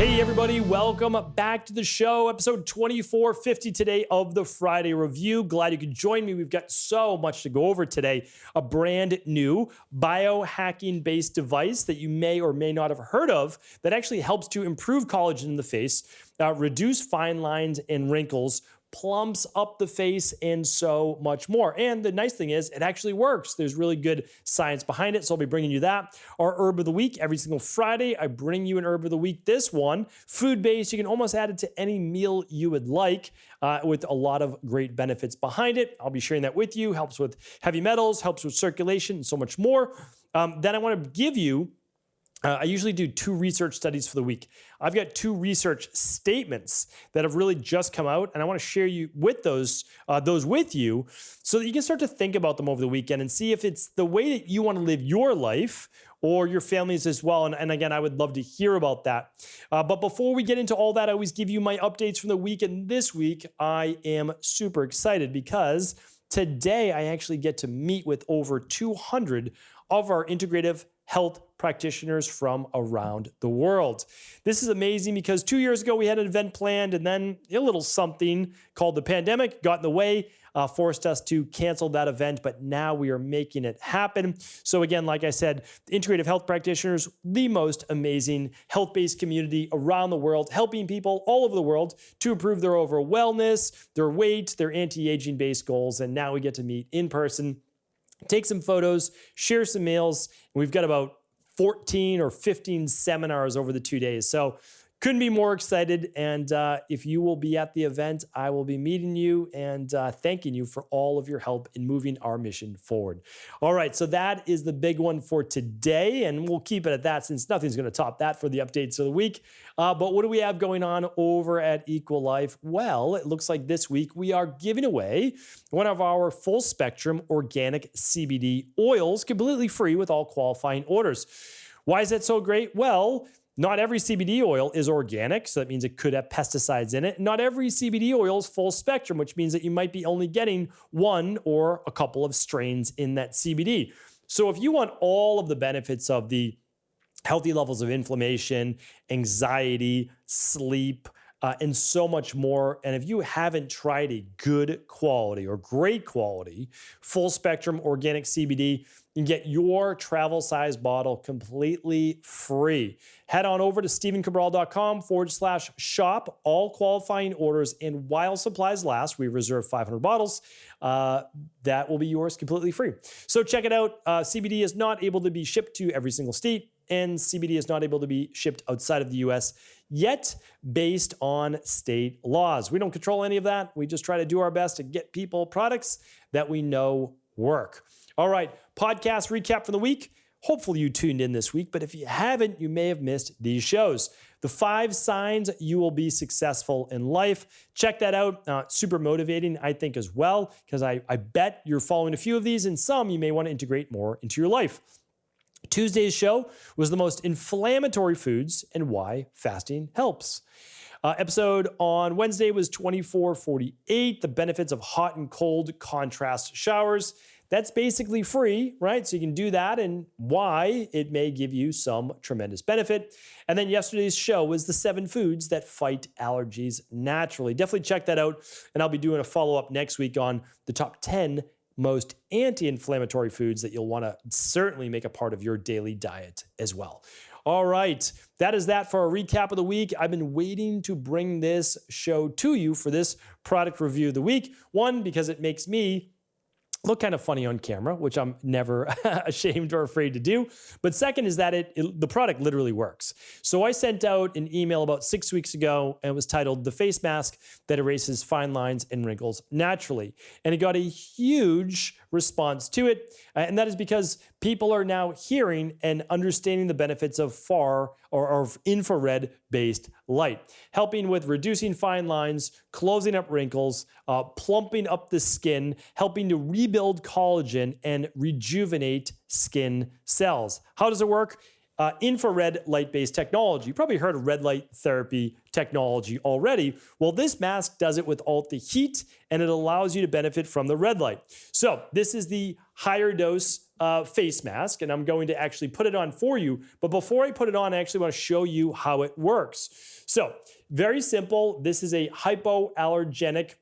Hey everybody, welcome back to the show, episode 2450 today of the Friday Review. Glad you could join me. We've got so much to go over today. A brand new biohacking-based device that you may or may not have heard of that actually helps to improve collagen in the face, reduce fine lines and wrinkles, plumps up the face, and so much more. And the nice thing is it actually works. There's really good science behind it, so I'll be bringing you that. Our herb of the week, every single Friday, I bring you an herb of the week. This one, food-based. You can almost add it to any meal you would like with a lot of great benefits behind it. I'll be sharing that with you. Helps with heavy metals, helps with circulation, and so much more. Then I want to give you I usually do 2 research studies for the week. I've got 2 research statements that have really just come out, and I want to share you with those with you so that you can start to think about them over the weekend and see if it's the way that you want to live your life or your families as well. And again, I would love to hear about that. But before we get into all that, I always give you my updates from the week. And this week, I am super excited because today I actually get to meet with over 200 of our integrative health practitioners from around the world. This is amazing because 2 years ago we had an event planned and then a little something called the pandemic got in the way, forced us to cancel that event, but now we are making it happen. So again, like I said, integrative health practitioners, the most amazing health-based community around the world, helping people all over the world to improve their overall wellness, their weight, their anti-aging based goals. And now we get to meet in person, take some photos, share some meals. We've got about 14 or 15 seminars over the 2 days. So couldn't be more excited. And if you will be at the event, I will be meeting you and thanking you for all of your help in moving our mission forward. All right, so that is the big one for today, and we'll keep it at that since nothing's going to top that for the updates of the week. But what do we have going on over at Equal Life? Well, it looks like this week we are giving away one of our full spectrum organic CBD oils completely free with all qualifying orders. Why is that so great? Well, not every CBD oil is organic, so that means it could have pesticides in it. Not every CBD oil is full spectrum, which means that you might be only getting one or a couple of strains in that CBD. So if you want all of the benefits of the healthy levels of inflammation, anxiety, sleep, and so much more, and if you haven't tried a good quality or great quality full spectrum organic CBD, you can get your travel size bottle completely free. Head on over to stephencabral.com/shop, all qualifying orders, and while supplies last, we reserve 500 bottles. That will be yours completely free. So check it out. CBD is not able to be shipped to every single state, and CBD is not able to be shipped outside of the US yet based on state laws. We don't control any of that. We just try to do our best to get people products that we know work. All right, podcast recap for the week. Hopefully you tuned in this week, but if you haven't, you may have missed these shows. The 5 signs you will be successful in life. Check that out. Super motivating, I think, as well, because I bet you're following a few of these, and some you may want to integrate more into your life. Tuesday's show was the most inflammatory foods and why fasting helps. Episode on Wednesday was 2448, the benefits of hot and cold contrast showers. That's basically free, right? So you can do that and why it may give you some tremendous benefit. And then yesterday's show was the 7 foods that fight allergies naturally. Definitely check that out. And I'll be doing a follow-up next week on the top 10 most anti-inflammatory foods that you'll want to certainly make a part of your daily diet as well. All right, that is that for a recap of the week. I've been waiting to bring this show to you for this product review of the week. One, because it makes me look kind of funny on camera, which I'm never ashamed or afraid to do. But second is that the product literally works. So I sent out an email about 6 weeks ago, and it was titled "The Face Mask That Erases Fine Lines and Wrinkles Naturally." And it got a huge response to it. And that is because people are now hearing and understanding the benefits of infrared-based light, helping with reducing fine lines, closing up wrinkles, plumping up the skin, helping to rebuild collagen and rejuvenate skin cells. How does it work? Infrared light-based technology. You probably heard of red light therapy technology already. Well, this mask does it without the heat, and it allows you to benefit from the red light. So this is the higher dose face mask, and I'm going to actually put it on for you. But before I put it on, I actually want to show you how it works. So very simple. This is a hypoallergenic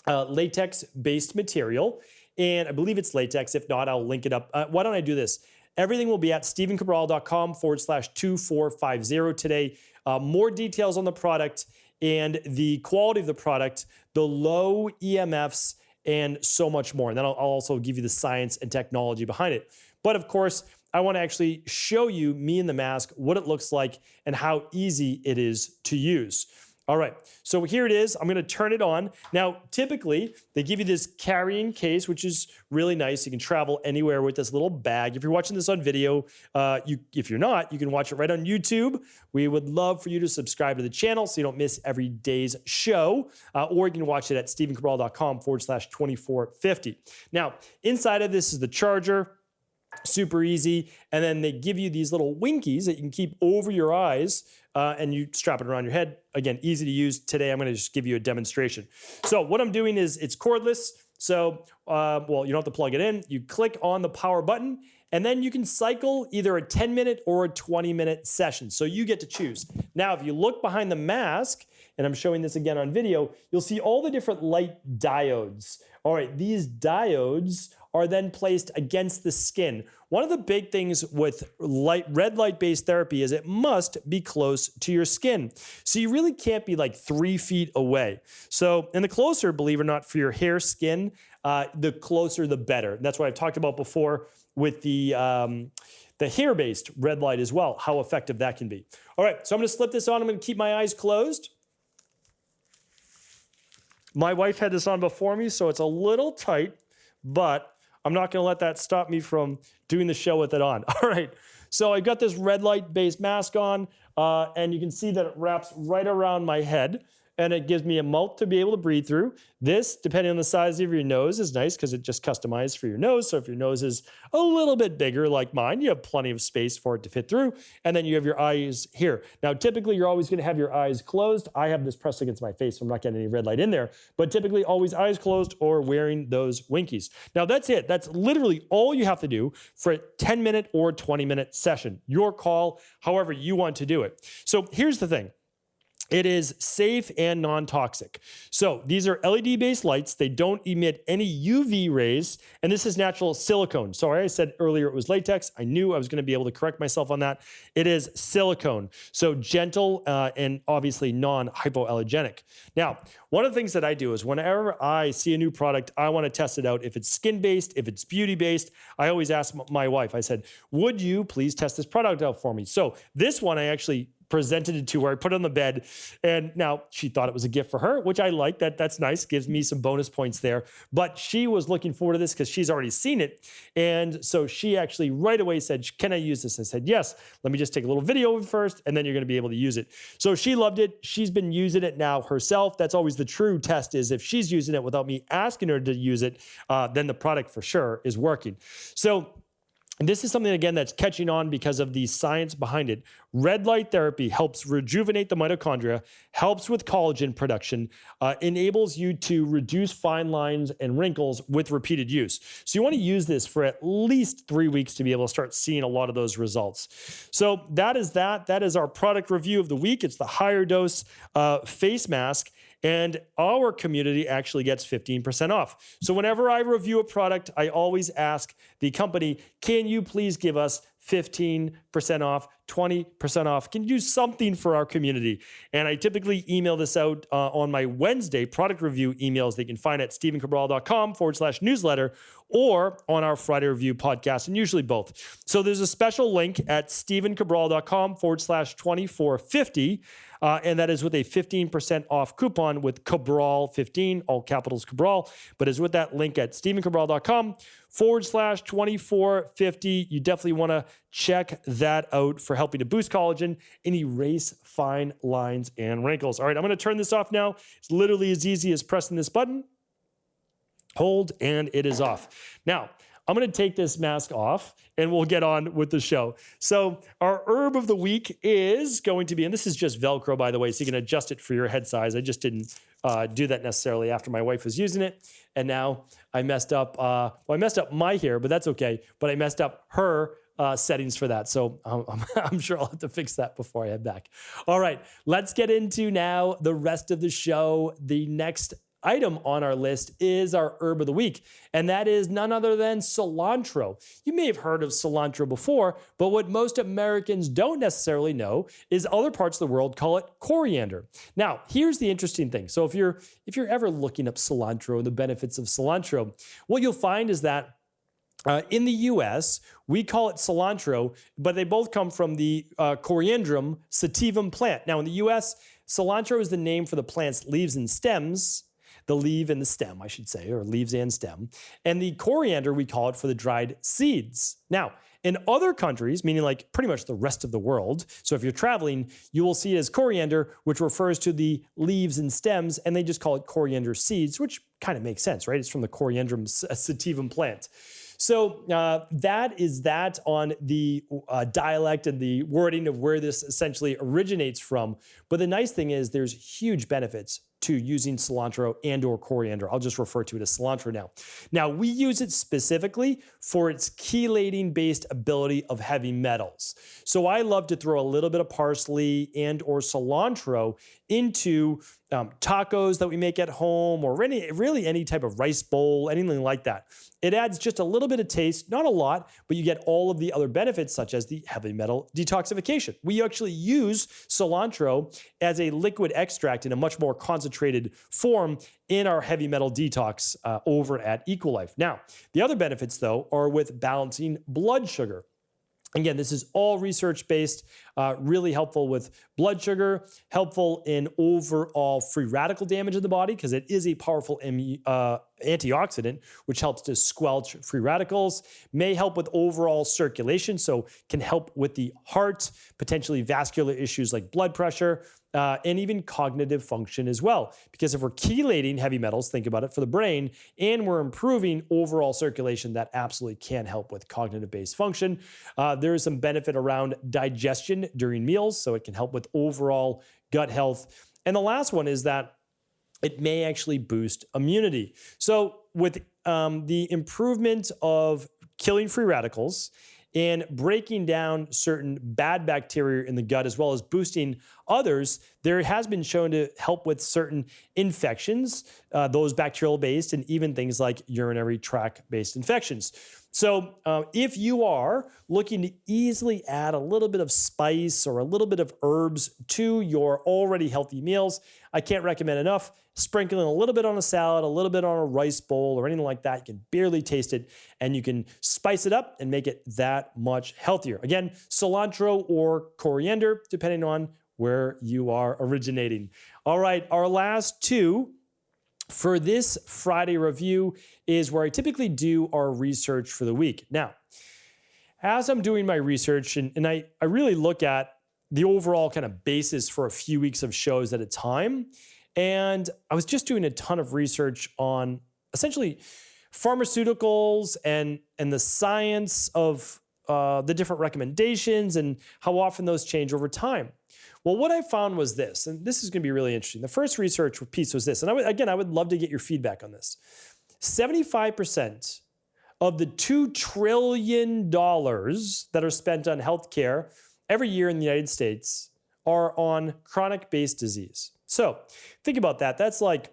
latex-based material, and I believe it's latex. If not, I'll link it up. Why don't I do this? Everything will be at stephencabral.com/2450 today. More details on the product and the quality of the product, the low EMFs, and so much more. And then I'll also give you the science and technology behind it. But of course, I want to actually show you me in the mask, what it looks like, and how easy it is to use. All right, so here it is. I'm going to turn it on. Now, typically, they give you this carrying case, which is really nice. You can travel anywhere with this little bag. If you're watching this on video, if you're not, you can watch it right on YouTube. We would love for you to subscribe to the channel so you don't miss every day's show, or you can watch it at stephencabral.com/2450. Now, inside of this is the charger. Super easy. And then they give you these little winkies that you can keep over your eyes, and you strap it around your head. Again, easy to use. Today, I'm going to just give you a demonstration. So what I'm doing is it's cordless. So, well, you don't have to plug it in. You click on the power button, and then you can cycle either a 10-minute or a 20-minute session. So you get to choose. Now, if you look behind the mask, and I'm showing this again on video, you'll see all the different light diodes. All right, these diodes are then placed against the skin. One of the big things with red light-based therapy is it must be close to your skin. So you really can't be like 3 feet away. So, and the closer, believe it or not, for your hair, skin, the closer, the better. That's what I've talked about before with the hair-based red light as well, how effective that can be. All right, so I'm gonna slip this on. I'm gonna keep my eyes closed. My wife had this on before me, so it's a little tight, but I'm not going to let that stop me from doing the show with it on. All right, so I've got this red light-based mask on, and you can see that it wraps right around my head, and it gives me a mouth to be able to breathe through. This, depending on the size of your nose, is nice because it just customized for your nose. So if your nose is a little bit bigger like mine, you have plenty of space for it to fit through. And then you have your eyes here. Now, typically, you're always going to have your eyes closed. I have this pressed against my face, so I'm not getting any red light in there. But typically, always eyes closed or wearing those winkies. Now, that's it. That's literally all you have to do for a 10-minute or 20-minute session. Your call, however you want to do it. So here's the thing. It is safe and non-toxic. So these are LED-based lights. They don't emit any UV rays, and this is natural silicone. Sorry, I said earlier it was latex. I knew I was going to be able to correct myself on that. It is silicone, so gentle and obviously non-hypoallergenic. Now, one of the things that I do is whenever I see a new product, I want to test it out. If it's skin-based, if it's beauty-based, I always ask my wife, I said, would you please test this product out for me? So this one I actually presented it to her. I put it on the bed, and now she thought it was a gift for her, which I like. That's nice. Gives me some bonus points there. But she was looking forward to this because she's already seen it. And so she actually right away said, can I use this? I said, yes. Let me just take a little video of it first, and then you're going to be able to use it. So she loved it. She's been using it now herself. That's always the true test, is if she's using it without me asking her to use it, then the product for sure is working. So this is something, again, that's catching on because of the science behind it. Red light therapy helps rejuvenate the mitochondria, helps with collagen production, enables you to reduce fine lines and wrinkles with repeated use. So you want to use this for at least 3 weeks to be able to start seeing a lot of those results. So that is that. That is our product review of the week. It's the higher dose face mask. And our community actually gets 15% off. So whenever I review a product, I always ask the company, can you please give us 15% off, 20% off? Can you do something for our community? And I typically email this out on my Wednesday product review emails they can find at stephencabral.com/newsletter or on our Friday review podcast, and usually both. So there's a special link at stephencabral.com/2450. And that is with a 15% off coupon with Cabral 15, all capitals Cabral, but is with that link at stephencabral.com/2450. You definitely want to check that out for helping to boost collagen and erase fine lines and wrinkles. All right, I'm going to turn this off now. It's literally as easy as pressing this button, hold, and it is off. Now, I'm going to take this mask off and we'll get on with the show. So our herb of the week is going to be, and this is just Velcro, by the way, so you can adjust it for your head size. I just didn't do that necessarily after my wife was using it. And now I messed up, I messed up my hair, but that's okay. But I messed up her settings for that. So I'm sure I'll have to fix that before I head back. All right, let's get into now the rest of the show. The next item on our list is our herb of the week, and that is none other than cilantro. You may have heard of cilantro before, but what most Americans don't necessarily know is other parts of the world call it coriander. Now, here's the interesting thing. So if you're ever looking up cilantro and the benefits of cilantro, what you'll find is that in the US, we call it cilantro, but they both come from the Coriandrum sativum plant. Now, in the US, cilantro is the name for the plant's leaves and stems, the leaf and the stem, I should say, or leaves and stem. And the coriander, we call it for the dried seeds. Now, in other countries, meaning like pretty much the rest of the world, so if you're traveling, you will see it as coriander, which refers to the leaves and stems, and they just call it coriander seeds, which kind of makes sense, right? It's from the Coriandrum sativum plant. So that is that on the dialect and the wording of where this essentially originates from. But the nice thing is there's huge benefits to using cilantro and or coriander. I'll just refer to it as cilantro now. Now, we use it specifically for its chelating-based ability of heavy metals. So I love to throw a little bit of parsley and or cilantro into tacos that we make at home, or really any type of rice bowl, anything like that. It adds just a little bit of taste, not a lot, but you get all of the other benefits such as the heavy metal detoxification. We actually use cilantro as a liquid extract in a much more concentrated form in our heavy metal detox over at Equilife. Now, the other benefits though are with balancing blood sugar. Again, this is all research-based, really helpful with blood sugar, helpful in overall free radical damage in the body because it is a powerful antioxidant, which helps to squelch free radicals, may help with overall circulation, so can help with the heart, potentially vascular issues like blood pressure, and even cognitive function as well. Because if we're chelating heavy metals, think about it, for the brain, and we're improving overall circulation, that absolutely can help with cognitive-based function. There is some benefit around digestion during meals, so it can help with overall gut health. And the last one is that it may actually boost immunity. So with the improvement of killing free radicals and breaking down certain bad bacteria in the gut, as well as boosting others, there has been shown to help with certain infections, those bacterial-based, and even things like urinary tract-based infections. So if you are looking to easily add a little bit of spice or a little bit of herbs to your already healthy meals, I can't recommend enough. Sprinkling a little bit on a salad, a little bit on a rice bowl, or anything like that, you can barely taste it, and you can spice it up and make it that much healthier. Again, cilantro or coriander, depending on where you are originating. All right, our last two for this Friday review is where I typically do our research for the week. Now, as I'm doing my research, and I really look at the overall kind of basis for a few weeks of shows at a time, and I was just doing a ton of research on essentially pharmaceuticals and the science of the different recommendations and how often those change over time. Well, what I found was this, and this is going to be really interesting. The first research piece was this, and I would love to get your feedback on this. 75% of the $2 trillion that are spent on healthcare every year in the United States are on chronic-based disease. So think about that. That's like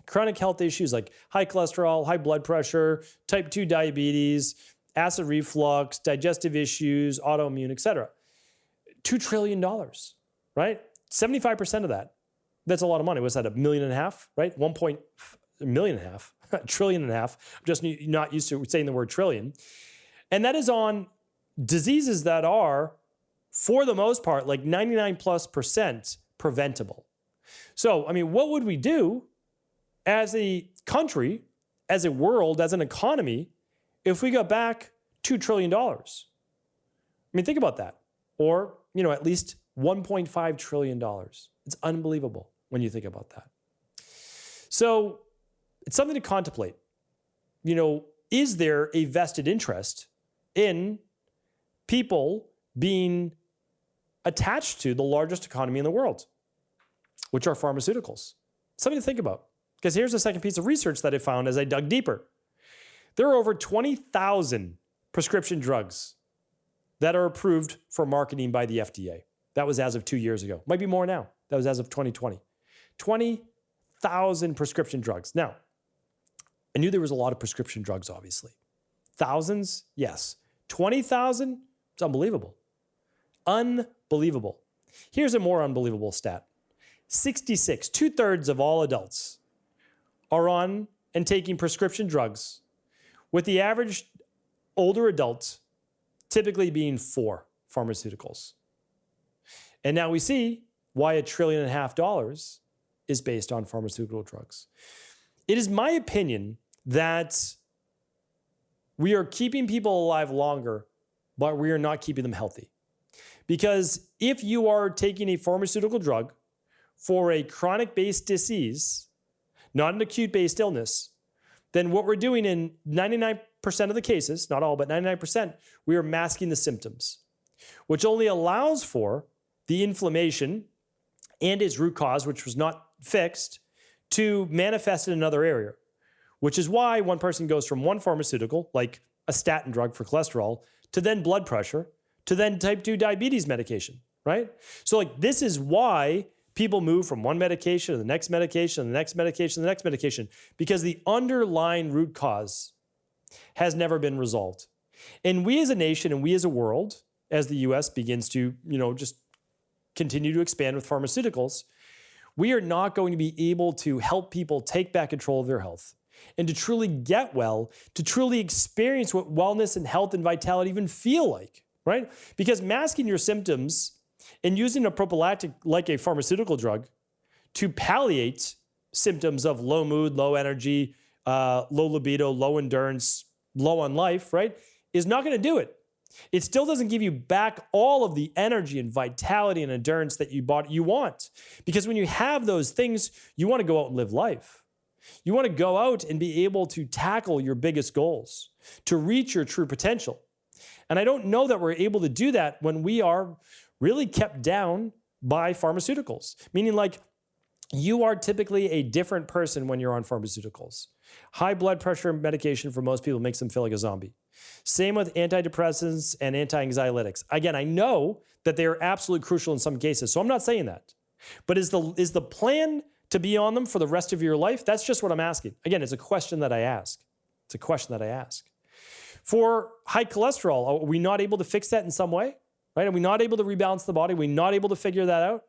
chronic health issues like high cholesterol, high blood pressure, type 2 diabetes, acid reflux, digestive issues, autoimmune, et cetera. $2 trillion, right? 75% of that. That's a lot of money. What's that, $1.5 million, right? $1.5 million, $1.5 trillion. I'm just not used to saying the word trillion. And that is on diseases that are, for the most part, like 99+% preventable. So, I mean, what would we do as a country, as a world, as an economy, if we got back $2 trillion? I mean, think about that. Or, at least $1.5 trillion. It's unbelievable when you think about that. So it's something to contemplate. Is there a vested interest in people being attached to the largest economy in the world, which are pharmaceuticals? Something to think about. Because here's the second piece of research that I found as I dug deeper. There are over 20,000 prescription drugs that are approved for marketing by the FDA. That was as of 2 years ago. Might be more now. That was as of 2020. 20,000 prescription drugs. Now, I knew there was a lot of prescription drugs, obviously. Thousands? Yes. 20,000? It's unbelievable. Unbelievable. Here's a more unbelievable stat. 66, 2/3 of all adults are on and taking prescription drugs, with the average older adult typically being 4 pharmaceuticals. And now we see why $1.5 trillion is based on pharmaceutical drugs. It is my opinion that we are keeping people alive longer, but we are not keeping them healthy. Because if you are taking a pharmaceutical drug for a chronic-based disease, not an acute-based illness, then what we're doing in 99% of the cases, not all, but 99%, we are masking the symptoms, which only allows for the inflammation and its root cause, which was not fixed, to manifest in another area, which is why one person goes from one pharmaceutical, like a statin drug for cholesterol, to then blood pressure, to then type 2 diabetes medication, right? So like this is why people move from one medication to the next medication, and the next medication, and the next medication, because the underlying root cause has never been resolved. And we as a nation and we as a world, as the US begins to, just continue to expand with pharmaceuticals, we are not going to be able to help people take back control of their health and to truly get well, to truly experience what wellness and health and vitality even feel like, right? Because masking your symptoms and using a prophylactic like a pharmaceutical drug to palliate symptoms of low mood, low energy, low libido, low endurance, low on life, right, is not going to do it. It still doesn't give you back all of the energy and vitality and endurance that you want. Because when you have those things, you want to go out and live life. You want to go out and be able to tackle your biggest goals, to reach your true potential. And I don't know that we're able to do that when we are really kept down by pharmaceuticals, meaning like you are typically a different person when you're on pharmaceuticals. High blood pressure medication for most people makes them feel like a zombie. Same with antidepressants and anti-anxiolytics. Again, I know that they are absolutely crucial in some cases, so I'm not saying that. But is the plan to be on them for the rest of your life? That's just what I'm asking. Again, it's a question that I ask. It's a question that I ask. For high cholesterol, are we not able to fix that in some way? Right? Are we not able to rebalance the body? Are we not able to figure that out?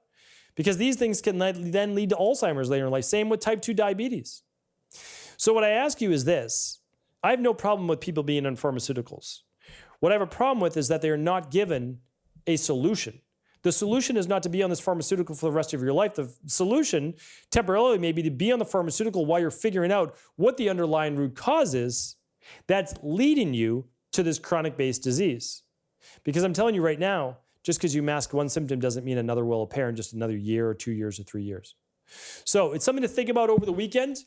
Because these things can then lead to Alzheimer's later in life. Same with type 2 diabetes. So what I ask you is this. I have no problem with people being on pharmaceuticals. What I have a problem with is that they are not given a solution. The solution is not to be on this pharmaceutical for the rest of your life. The solution temporarily may be to be on the pharmaceutical while you're figuring out what the underlying root cause is that's leading you to this chronic-based disease. Because I'm telling you right now, just because you mask one symptom doesn't mean another will appear in just another year or 2 years or 3 years. So it's something to think about over the weekend.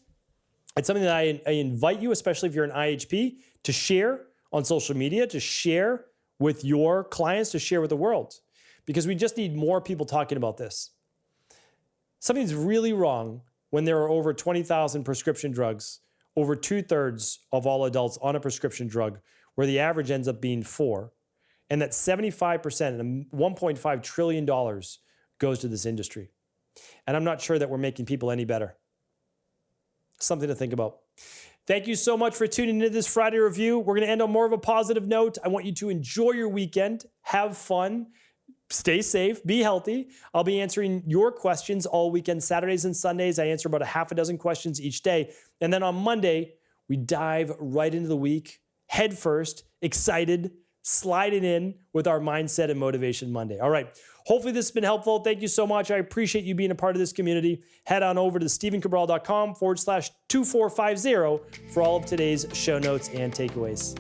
It's something that I invite you, especially if you're an IHP, to share on social media, to share with your clients, to share with the world. Because we just need more people talking about this. Something's really wrong when there are over 20,000 prescription drugs, over 2/3 of all adults on a prescription drug, where the average ends up being 4, and that 75% and $1.5 trillion goes to this industry. And I'm not sure that we're making people any better. Something to think about. Thank you so much for tuning into this Friday review. We're going to end on more of a positive note. I want you to enjoy your weekend, have fun, stay safe, be healthy. I'll be answering your questions all weekend, Saturdays and Sundays. I answer about 6 questions each day. And then on Monday, we dive right into the week, head first, excited, sliding in with our Mindset and Motivation Monday. All right. Hopefully this has been helpful. Thank you so much. I appreciate you being a part of this community. Head on over to stevencabral.com/2450 for all of today's show notes and takeaways.